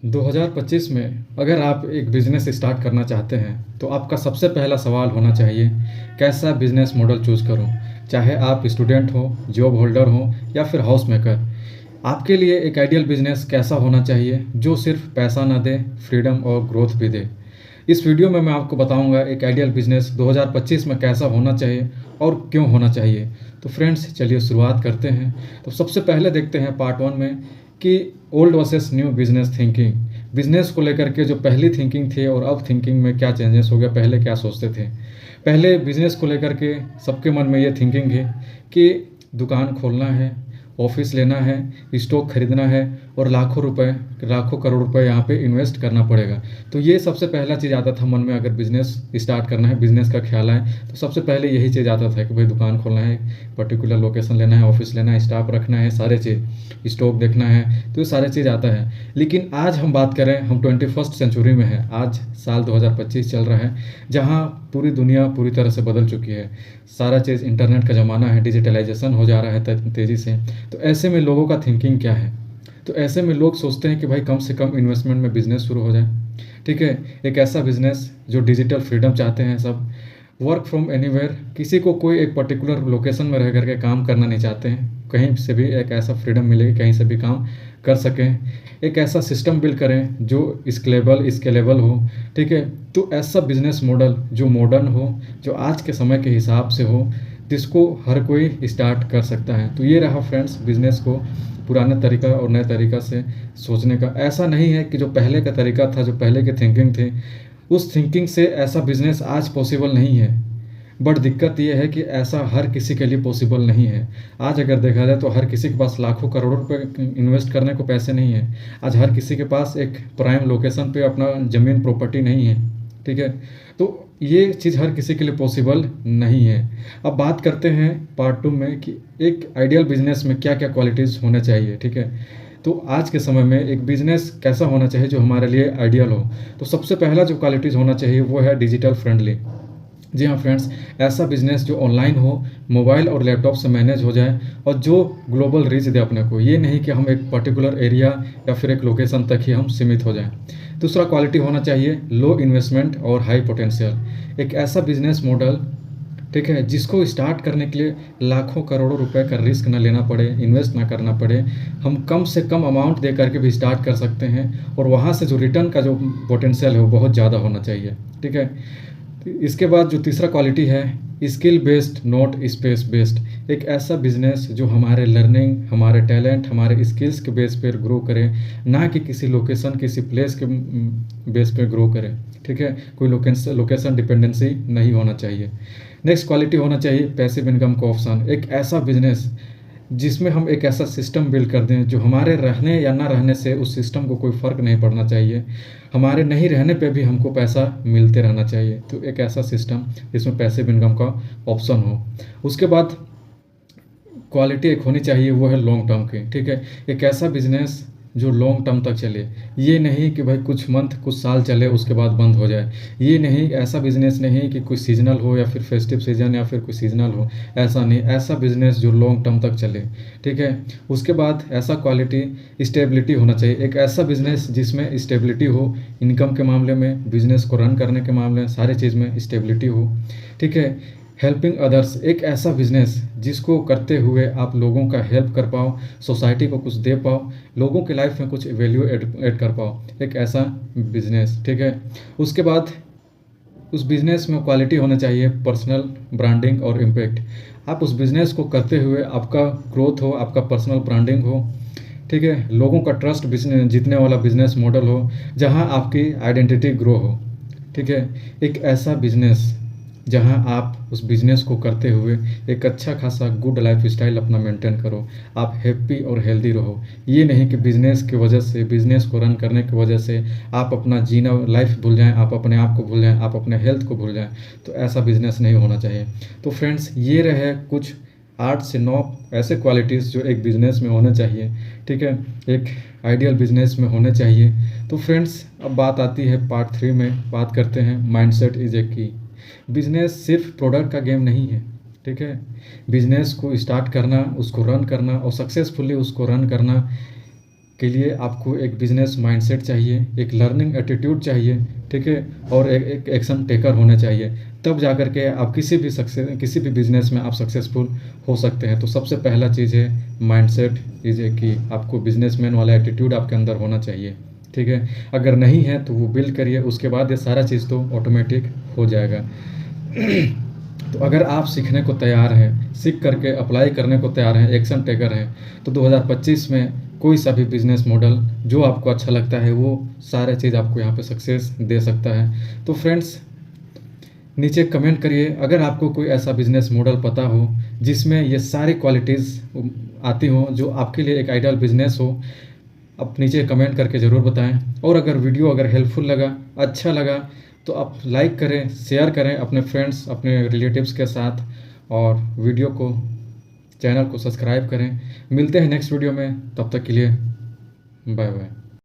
2025 में अगर आप एक बिज़नेस स्टार्ट करना चाहते हैं तो आपका सबसे पहला सवाल होना चाहिए, कैसा बिज़नेस मॉडल चूज़ करूं। चाहे आप स्टूडेंट हो, जॉब होल्डर हो या फिर हाउस मेकर, आपके लिए एक आइडियल बिज़नेस कैसा होना चाहिए जो सिर्फ पैसा ना दे, फ्रीडम और ग्रोथ भी दे। इस वीडियो में मैं आपको बताऊंगा एक आइडियल बिज़नेस 2025 में कैसा होना चाहिए और क्यों होना चाहिए। तो फ्रेंड्स, चलिए शुरुआत करते हैं। तो सबसे पहले देखते हैं पार्ट 1 में कि old versus new business thinking. Business को लेकर के जो पहली थिंकिंग थी और अब थिंकिंग में क्या चेंजेस हो गया, पहले क्या सोचते थे। पहले बिजनेस को लेकर के सबके मन में ये थिंकिंग है कि दुकान खोलना है, ऑफिस लेना है, स्टॉक खरीदना है और लाखों रुपए, लाखों करोड़ रुपए यहाँ पे इन्वेस्ट करना पड़ेगा। तो ये सबसे पहला चीज़ आता था मन में। अगर बिज़नेस स्टार्ट करना है, बिज़नेस का ख्याल आए तो सबसे पहले यही चीज़ आता था कि भाई दुकान खोलना है, पर्टिकुलर लोकेशन लेना है, ऑफिस लेना है, स्टाफ रखना है, सारे चीज़, स्टॉक देखना है, तो ये सारे चीज़ आता है। लेकिन आज हम बात करें, हम 21st सेंचुरी में है। आज साल 2025 चल रहा है, जहाँ पूरी दुनिया पूरी तरह से बदल चुकी है। सारा चीज़ इंटरनेट का ज़माना है, डिजिटलाइजेशन हो जा रहा है तेज़ी से। तो ऐसे में लोगों का थिंकिंग क्या है? तो ऐसे में लोग सोचते हैं कि भाई कम से कम इन्वेस्टमेंट में बिज़नेस शुरू हो जाए। ठीक है, एक ऐसा बिज़नेस जो डिजिटल फ्रीडम चाहते हैं सब, वर्क फ्रॉम एनीवेयर, किसी को कोई एक पर्टिकुलर लोकेशन में रह करके काम करना नहीं चाहते हैं। कहीं से भी एक ऐसा फ्रीडम मिले, कहीं से भी काम कर सकें। एक ऐसा सिस्टम बिल्ड करें जो स्केलेबल हो। ठीक है, तो ऐसा बिजनेस मॉडल जो मॉडर्न हो, जो आज के समय के हिसाब से हो, जिसको हर कोई स्टार्ट कर सकता है। तो ये रहा फ्रेंड्स, बिजनेस को पुराने तरीका और नए तरीका से सोचने का। ऐसा नहीं है कि जो पहले का तरीका था, जो पहले के थिंकिंग थे, उस थिंकिंग से ऐसा बिजनेस आज पॉसिबल नहीं है। बट दिक्कत ये है कि ऐसा हर किसी के लिए पॉसिबल नहीं है। आज अगर देखा जाए तो हर किसी के पास लाखों करोड़ों रुपए इन्वेस्ट करने को पैसे नहीं है। आज हर किसी के पास एक प्राइम लोकेशन पे अपना ज़मीन प्रॉपर्टी नहीं है। ठीक है, तो ये चीज़ हर किसी के लिए पॉसिबल नहीं है। अब बात करते हैं पार्ट 2 में कि एक आइडियल बिजनेस में क्या क्या क्वालिटीज़ होने चाहिए। ठीक है, तो आज के समय में एक बिजनेस कैसा होना चाहिए जो हमारे लिए आइडियल हो। तो सबसे पहला जो क्वालिटीज़ होना चाहिए वो है डिजिटल फ्रेंडली। जी हाँ फ्रेंड्स, ऐसा बिजनेस जो ऑनलाइन हो, मोबाइल और लैपटॉप से मैनेज हो जाए और जो ग्लोबल रीच दे अपने को। ये नहीं कि हम एक पर्टिकुलर एरिया या फिर एक लोकेशन तक ही हम सीमित हो जाएं। दूसरा क्वालिटी होना चाहिए लो इन्वेस्टमेंट और हाई पोटेंशियल। एक ऐसा बिजनेस मॉडल, ठीक है, जिसको स्टार्ट करने के लिए लाखों करोड़ों रुपए का रिस्क ना लेना पड़े, इन्वेस्ट ना करना पड़े। हम कम से कम अमाउंट दे करके भी स्टार्ट कर सकते हैं और वहाँ से जो रिटर्न का जो पोटेंशियल है वो बहुत ज़्यादा होना चाहिए। ठीक है, इसके बाद जो तीसरा क्वालिटी है, skill based not space based. एक ऐसा बिजनेस जो हमारे लर्निंग, हमारे टैलेंट, हमारे स्किल्स के बेस पर ग्रो करे, ना कि किसी लोकेशन, किसी प्लेस के बेस पे ग्रो करे। ठीक है, कोई लोकेशन डिपेंडेंसी नहीं होना चाहिए। नेक्स्ट क्वालिटी होना चाहिए पैसिव इनकम का ऑप्शन। एक ऐसा बिजनेस जिसमें हम एक ऐसा सिस्टम बिल्ड कर दें जो हमारे रहने या ना रहने से उस सिस्टम को कोई फ़र्क नहीं पड़ना चाहिए। हमारे नहीं रहने पे भी हमको पैसा मिलते रहना चाहिए। तो एक ऐसा सिस्टम जिसमें पैसिव इनकम का ऑप्शन हो। उसके बाद क्वालिटी एक होनी चाहिए, वो है लॉन्ग टर्म की। ठीक है, एक ऐसा बिजनेस जो लॉन्ग टर्म तक चले। ये नहीं कि भाई कुछ मंथ, कुछ साल चले उसके बाद बंद हो जाए। ये नहीं, ऐसा बिजनेस नहीं कि कुछ सीजनल हो या फिर फेस्टिव सीजन या फिर कुछ सीजनल हो, ऐसा नहीं। ऐसा बिजनेस जो लॉन्ग टर्म तक चले। ठीक है, उसके बाद ऐसा क्वालिटी स्टेबिलिटी होना चाहिए। एक ऐसा बिजनेस जिसमें स्टेबिलिटी हो, इनकम के मामले में, बिजनेस को रन करने के मामले में, सारी चीज़ में स्टेबिलिटी हो। ठीक है, हेल्पिंग अदर्स। एक ऐसा बिजनेस जिसको करते हुए आप लोगों का हेल्प कर पाओ, सोसाइटी को कुछ दे पाओ, लोगों के लाइफ में कुछ वैल्यू ऐड कर पाओ। एक ऐसा बिजनेस। ठीक है, उसके बाद उस बिज़नेस में क्वालिटी होना चाहिए पर्सनल ब्रांडिंग और इम्पैक्ट। आप उस बिज़नेस को करते हुए आपका ग्रोथ हो, आपका पर्सनल ब्रांडिंग हो। ठीक है, लोगों का ट्रस्ट जीतने वाला बिजनेस मॉडल हो, जहां आपकी आइडेंटिटी ग्रो हो। ठीक है, एक ऐसा बिजनेस जहां आप उस बिज़नेस को करते हुए एक अच्छा खासा गुड लाइफ स्टाइल अपना मेंटेन करो, आप हैप्पी और हेल्दी रहो। ये नहीं कि बिज़नेस की वजह से, बिज़नेस को रन करने की वजह से आप अपना जीना लाइफ भूल जाएं, आप अपने आप को भूल जाएं, आप अपने हेल्थ को भूल जाएं। तो ऐसा बिज़नेस नहीं होना चाहिए। तो फ्रेंड्स, ये रहे कुछ 8 से 9 ऐसे क्वालिटीज़ जो एक बिज़नेस में होने चाहिए। ठीक है, एक आइडियल बिज़नेस में होने चाहिए। तो फ्रेंड्स, अब बात आती है पार्ट 3 में, बात करते हैं माइंडसेट इज़ ए की। बिजनेस सिर्फ प्रोडक्ट का गेम नहीं है। ठीक है, बिजनेस को स्टार्ट करना, उसको रन करना और सक्सेसफुली उसको रन करना, के लिए आपको एक बिजनेस माइंडसेट चाहिए, एक लर्निंग एटीट्यूड चाहिए, ठीक है, और एक एक्शन टेकर होना चाहिए। तब जा कर के आप किसी भी बिजनेस में आप सक्सेसफुल हो सकते हैं। तो सबसे पहला चीज़ है माइंडसेट, इज है कि आपको बिजनेसमैन वाला एटीट्यूड आपके अंदर होना चाहिए, ठीक है। अगर नहीं है तो वो बिल्ड करिए, उसके बाद ये सारा चीज़ तो ऑटोमेटिक हो जाएगा। तो अगर आप सीखने को तैयार हैं, सीख करके अप्लाई करने को तैयार हैं, एक्शन टेकर हैं, तो 2025 में कोई सा भी बिजनेस मॉडल जो आपको अच्छा लगता है वो सारे चीज़ आपको यहाँ पे सक्सेस दे सकता है। तो फ्रेंड्स, नीचे कमेंट करिए अगर आपको कोई ऐसा बिजनेस मॉडल पता हो जिसमें ये सारी क्वालिटीज़ आती हो जो आपके लिए एक आइडियल बिजनेस हो। आप नीचे कमेंट करके ज़रूर बताएं। और अगर वीडियो अगर हेल्पफुल लगा, अच्छा लगा, तो आप लाइक करें, शेयर करें अपने फ्रेंड्स, अपने रिलेटिव्स के साथ, और वीडियो को, चैनल को सब्सक्राइब करें। मिलते हैं नेक्स्ट वीडियो में, तब तक के लिए बाय बाय।